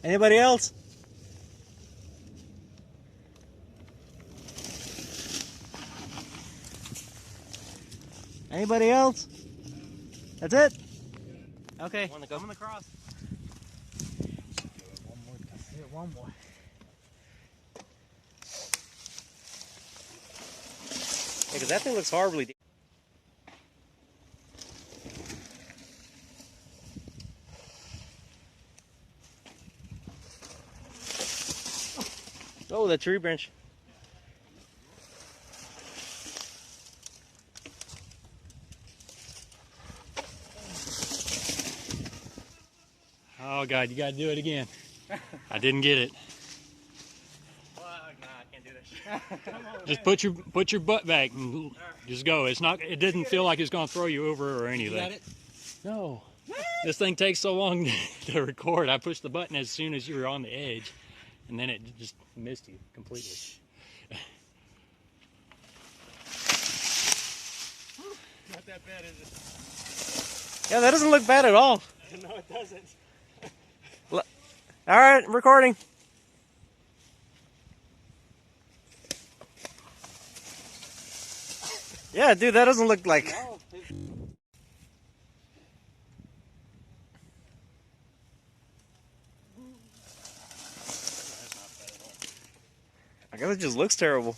Anybody else? Anybody else? That's it? Okay. Want to go? Coming across. One more. Let's do it one more. Yeah, because that thing looks horribly deep. Oh, that tree branch. Oh God, you gotta do it again. I didn't get it. Well, nah, I can't do this. Just put your butt back and just go. It's not. It didn't feel like it's gonna throw you over or anything. You got it? No. This thing takes so long to record. I pushed the button as soon as you were on the edge, and then it just missed you completely. Not that bad, is it? Yeah, that doesn't look bad at all. No, it doesn't. All right, recording. Yeah, dude, that doesn't look like... No. I guess it just looks terrible.